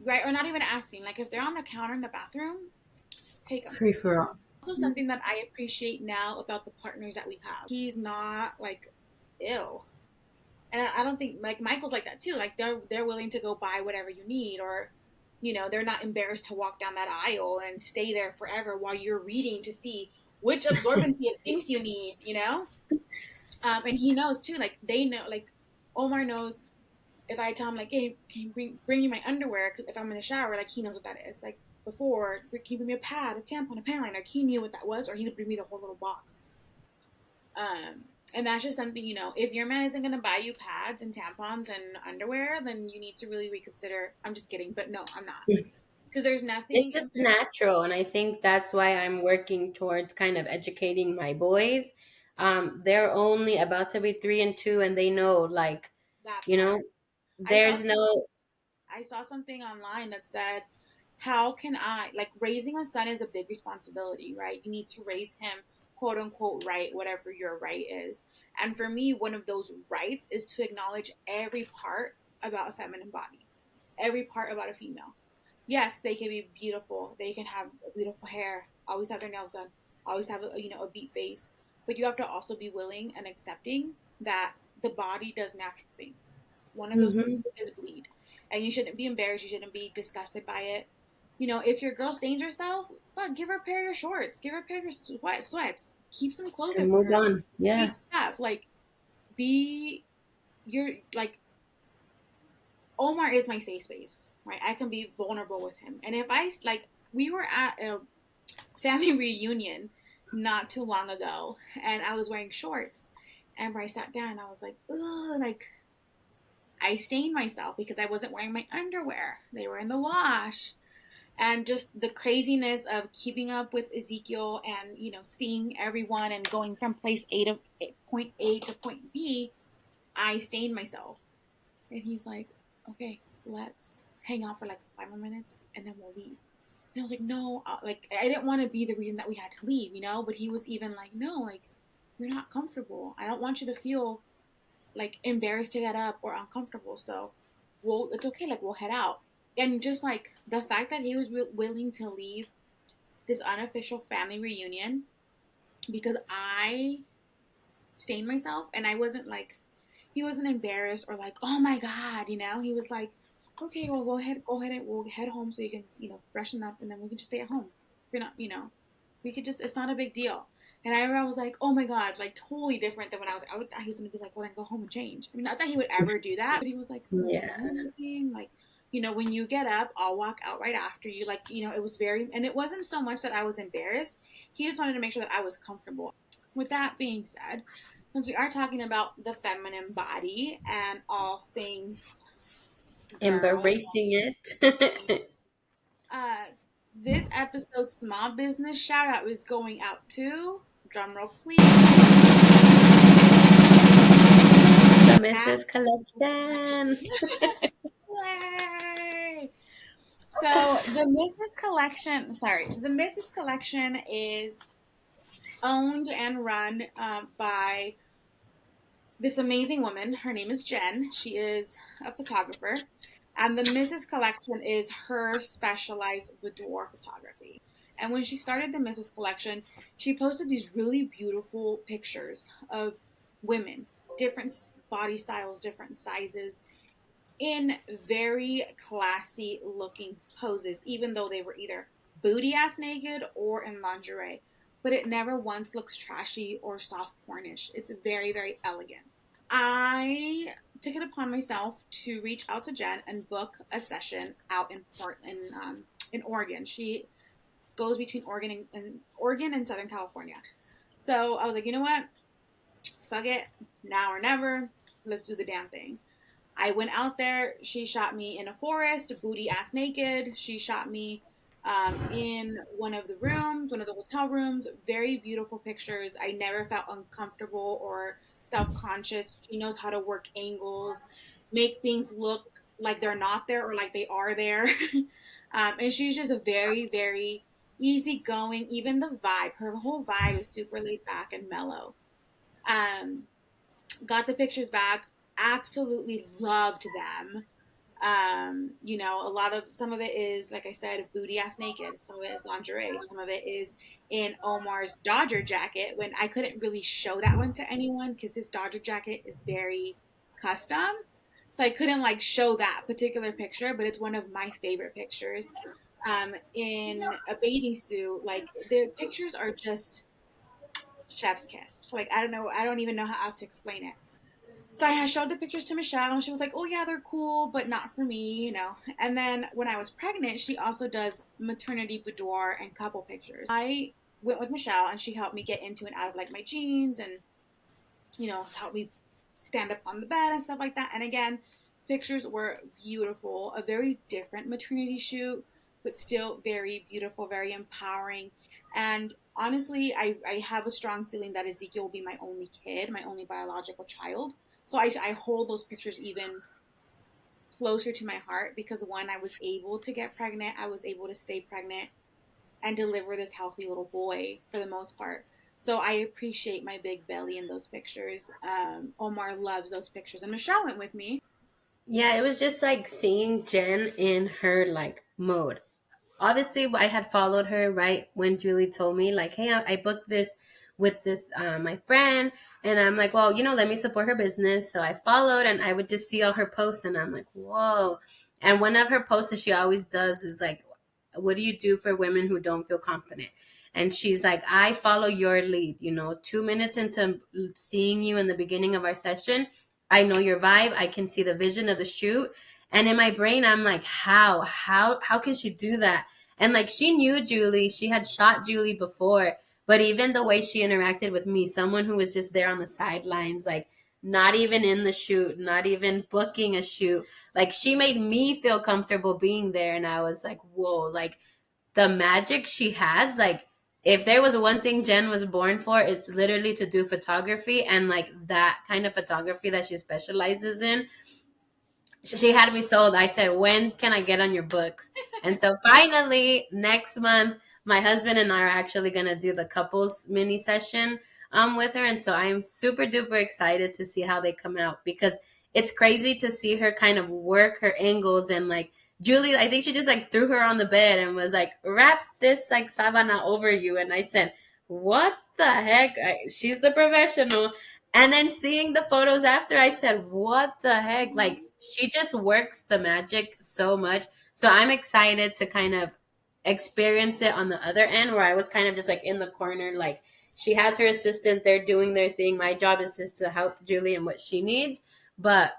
right? Or not even asking. Like, if they're on the counter in the bathroom, take them. Free for all. Also, something that I appreciate now about the partners that we have. He's not like, ew. And I don't think like Michael's like that too. Like they're willing to go buy whatever you need, or they're not embarrassed to walk down that aisle and stay there forever while you're reading to see which absorbency of things you need. And he knows too. Like they know. Like Omar knows if I tell him like, "Hey, can you bring me my underwear?" Cause if I'm in the shower, like he knows what that is. Like before, can you bring me a pad, a tampon, a panty liner? Like he knew what that was, or he would bring me the whole little box. And that's just something, if your man isn't going to buy you pads and tampons and underwear, then you need to really reconsider. I'm just kidding, but no, I'm not. Because there's nothing. It's just natural, and I think that's why I'm working towards kind of educating my boys. They're only about to be 3 and 2, and they know, like, That you know, part. there's no. I saw something online that said, how can like, raising a son is a big responsibility, right? You need to raise him, quote unquote, right, whatever your right is. And for me, one of those rights is to acknowledge every part about a feminine body, every part about a female. Yes, they can be beautiful. They can have beautiful hair, always have their nails done, always have a beat face. But you have to also be willing and accepting that the body does natural things. One of those Mhm. is bleed. And you shouldn't be embarrassed. You shouldn't be disgusted by it. If your girl stains herself, fuck, give her a pair of shorts. Give her a pair of sweats. Keep some clothes And in for move her. on. Yeah. Keep stuff. Like, be, you're, like, Omar is my safe space, right? I can be vulnerable with him. And if we were at a family reunion not too long ago, and I was wearing shorts, and I sat down, I was like, ugh, like, I stained myself because I wasn't wearing my underwear. They were in the wash. And just the craziness of keeping up with Ezekiel and, seeing everyone and going from place A to point A to point B, I stained myself. And he's like, okay, let's hang out for like 5 more minutes and then we'll leave. And I was like, no, like I didn't want to be the reason that we had to leave, you know. But he was even like, no, like you're not comfortable. I don't want you to feel like embarrassed to get up or uncomfortable. So, well, it's okay. Like we'll head out. And just like the fact that he was willing to leave this unofficial family reunion because I stained myself, and I wasn't like, he wasn't embarrassed or like, oh my god, you know. He was like, okay, well, go ahead, and we'll head home so you can, you know, freshen up, and then we can just stay at home. We're not, you know, we could just, it's not a big deal. And I remember I was like, oh my god, like totally different than when I thought he was gonna be like, well, then go home and change. I mean, not that he would ever do that, but he was like, oh, Yeah. no, anything, like, you know, when you get up, I'll walk out right after you. Like, you know, it was very, and it wasn't so much that I was embarrassed. He just wanted to make sure that I was comfortable. With that being said, since we are talking about the feminine body and all things girl, Embracing it. uh, this episode's small business shout out is going out to, drumroll please, The at Mrs. Collection. Yay! So the Mrs. Collection is owned and run by this amazing woman. Her name is Jen. She is a photographer. And the Mrs. Collection is her specialized boudoir photography. And when she started the Mrs. Collection, she posted these really beautiful pictures of women, different body styles, different sizes, in very classy looking poses, even though they were either booty ass naked or in lingerie. But it never once looks trashy or soft pornish. It's very, very elegant. I took it upon myself to reach out to Jen and book a session out in in Oregon. She goes between Oregon and Southern California. So I was like, you know what? Fuck it, now or never. Let's do the damn thing. I went out there. She shot me in a forest, booty ass naked. She shot me in one of the rooms, one of the hotel rooms. Very beautiful pictures. I never felt uncomfortable or self conscious. She knows how to work angles, make things look like they're not there or like they are there. And she's just a very, very easygoing. Even the vibe, her whole vibe is super laid back and mellow. Um, got the pictures back, absolutely loved them. You know, a lot of, some of it is, like I said, booty ass naked, some of it is lingerie, some of it is in Omar's Dodger jacket, when I couldn't really show that one to anyone because his Dodger jacket is very custom, so I couldn't like show that particular picture, but it's one of my favorite pictures. In a bathing suit, like the pictures are just chef's kiss. Like I don't know, I don't even know how else to explain it. So I showed the pictures to Michelle, and she was like, "Oh yeah, they're cool, but not for me, you know." And then when I was pregnant, she also does maternity boudoir and couple pictures. I went with Michelle, and she helped me get into and out of like my jeans, and you know, helped me stand up on the bed and stuff like that. And again, pictures were beautiful. A very different maternity shoot, but still very beautiful, very empowering. And honestly, I have a strong feeling that Ezekiel will be my only kid, my only biological child. So I hold those pictures even closer to my heart because when I was able to get pregnant, I was able to stay pregnant and deliver this healthy little boy for the most part. So I appreciate my big belly in those pictures. Omar loves those pictures, and Michelle went with me. Yeah, it was just like seeing Jen in her like mode. Obviously, I had followed her right when Julie told me, like, hey, I booked this with this my friend, and I'm like, well, let me support her business. So I followed, and I would just see all her posts, and I'm like, whoa. And one of her posts that she always does is like, what do you do for women who don't feel confident? And she's like, I follow your lead. 2 minutes into seeing you in the beginning of our session, I know your vibe. I can see the vision of the shoot. And in my brain, I'm like, how can she do that? And like, she knew Julie, she had shot Julie before, but even the way she interacted with me, someone who was just there on the sidelines, like not even in the shoot, not even booking a shoot, like she made me feel comfortable being there. And I was like, whoa, like the magic she has, like if there was one thing Jen was born for, it's literally to do photography, and like that kind of photography that she specializes in She had me sold. I said, when can I get on your books? And so finally, next month, my husband and I are actually going to do the couples mini session with her. And so I'm super duper excited to see how they come out, because it's crazy to see her kind of work her angles. And like Julie, I think she just like threw her on the bed and was like, wrap this like sabana over you. And I said, what the heck? She's the professional. And then seeing the photos after, I said, what the heck? Like, she just works the magic so much. So I'm excited to kind of experience it on the other end, where I was kind of just like in the corner. Like, she has her assistant, they're doing their thing. My job is just to help Julie in what she needs. But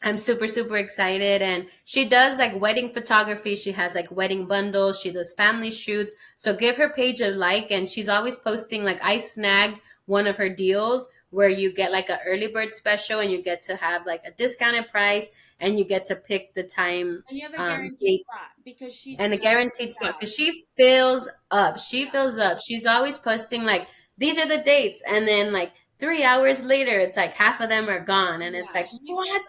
I'm super, super excited. And she does like wedding photography. She has like wedding bundles. She does family shoots. So give her page a like. And she's always posting, like, I snagged one of her deals where you get like an early bird special and you get to have like a discounted price and you get to pick the time, And you have a guaranteed date, spot because she and a does guaranteed it spot, out. because she fills up. She Yeah. fills up. She's always posting like, these are the dates. And then like 3 hours later, it's like half of them are gone. And it's Yeah, like, she what?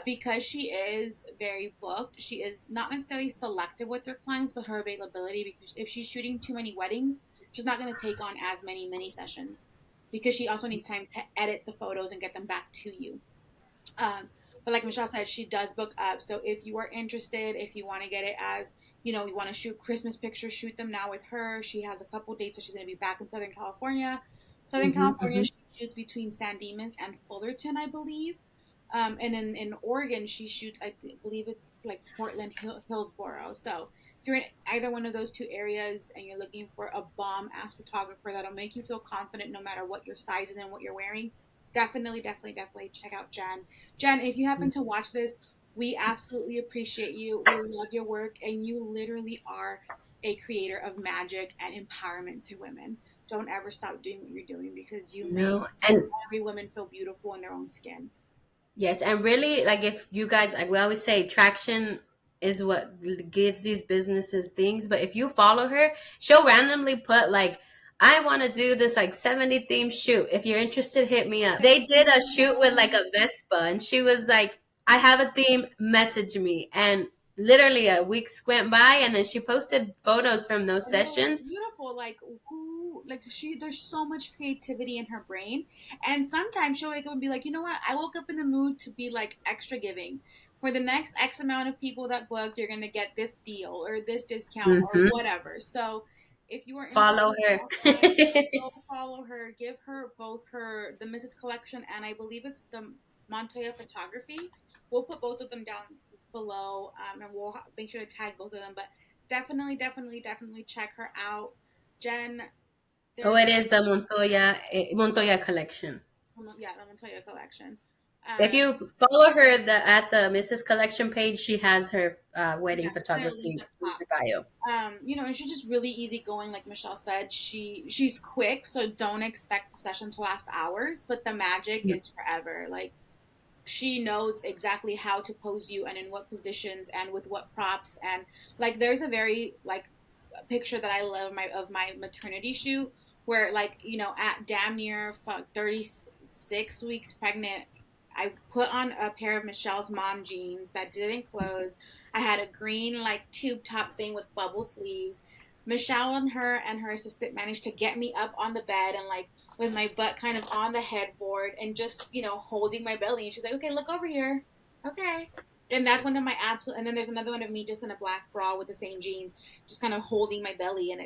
because she is very booked. She is not necessarily selective with her clients, but her availability. Because if she's shooting too many weddings, she's not going to take on as many mini sessions because she also needs time to edit the photos and get them back to you. But like Michelle said, she does book up. So if you are interested, if you want to get it as, you want to shoot Christmas pictures, shoot them now with her. She has a couple dates, so she's going to be back in Southern California. Southern Mm-hmm, California, mm-hmm. she shoots between San Dimas and Fullerton, I believe. And in Oregon, she shoots, I believe it's like Portland, Hillsboro. So if you're in either one of those two areas and you're looking for a bomb ass photographer that'll make you feel confident no matter what your size is and what you're wearing, definitely, definitely, definitely check out Jen. Jen, if you happen to watch this, we absolutely appreciate you. We love your work, and you literally are a creator of magic and empowerment to women. Don't ever stop doing what you're doing because you make No, and every woman feel beautiful in their own skin. yes, and really, like, if you guys, like we always say, traction is what gives these businesses things. But if you follow her, she'll randomly put like, I want to do this like 70 theme shoot. If you're interested, hit me up. They did a shoot with like a Vespa, and she was like, I have a theme, message me. And literally a week went by, and then she posted photos from those No, it's sessions. beautiful. Like who, like there's so much creativity in her brain, and sometimes she'll wake up and be like, you know what? I woke up in the mood to be like extra giving. For the next X amount of people that booked, you're gonna get this deal or this discount or Hmm. whatever. So, if you are interested Follow in her. offline, go follow her. Give her both the Mrs. Collection and I believe it's the Montoya Photography. We'll put both of them down below, and we'll make sure to tag both of them. But definitely, definitely, definitely check her out. Jen, Oh, there's it is the Montoya collection. yeah, let me tell you a collection. If Um, you follow her at the Mrs. Collection page, she has her wedding yeah, it's gonna link photography up in top. her bio. And she's just really easygoing, like Michelle said. She's quick, so don't expect the session to last hours, but the magic is forever. Like she knows exactly how to pose you and in what positions and with what props and like there's a very like picture that I love of my maternity shoot where like at damn near 36 weeks pregnant, I put on a pair of Michelle's mom jeans that didn't close. I had a green like tube top thing with bubble sleeves. Michelle and her assistant managed to get me up on the bed and like with my butt kind of on the headboard and just holding my belly, and she's like, okay, look over here. Okay. And that's one of my absolute. And then there's another one of me just in a black bra with the same jeans, just kind of holding my belly, and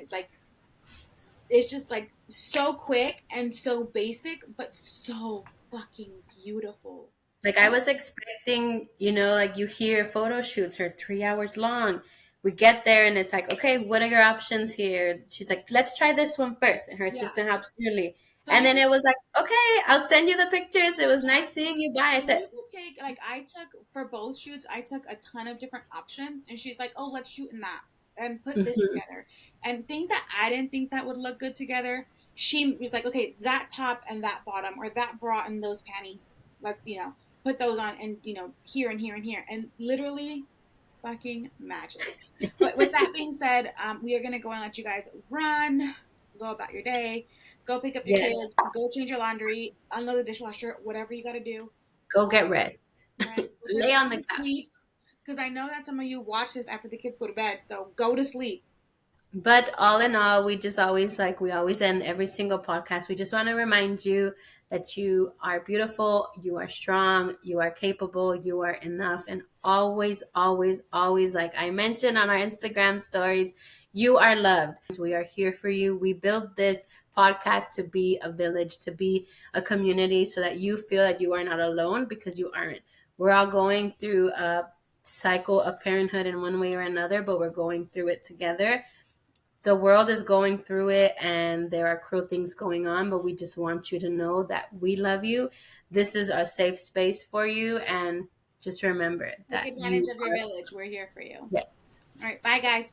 it's just like so quick and so basic, but so fucking beautiful. Like I was expecting, like you hear photo shoots are 3 hours long. We get there and it's like, okay, what are your options here? She's like, let's try this one first. And her Yeah. assistant helps Julie. So And you then could, it was like, okay, I'll send you the pictures. It was yeah. nice seeing you. Bye. I So said, you could take like I took for both shoots. I took a ton of different options, and she's like, "Oh, let's shoot in that and put this mm-hmm. together." And things that I didn't think that would look good together, she was like, "Okay, that top and that bottom, or that bra and those panties. Let's put those on, and here and here and here." And literally, fucking magic. But with that being said, we are gonna go and let you guys run, go about your day, go pick up your Yeah, kids, go change your laundry, unload the dishwasher, whatever you got to do. go Um, get rest. Right. Lay on the couch. Sleep. Because I know that some of you watch this after the kids go to bed. So go to sleep. But all in all, we just always we always end every single podcast. We just want to remind you that you are beautiful, you are strong, you are capable, you are enough, and always, always, always, like I mentioned on our Instagram stories, you are loved. We are here for you. We built this podcast to be a village, to be a community, so that you feel that you are not alone, because you aren't. We're all going through a cycle of parenthood in one way or another, but we're going through it together. The world is going through it and there are cruel things going on, but we just want you to know that we love you. This is a safe space for you, and just remember that take advantage of your village. We're here for you. Yes. All right, bye guys.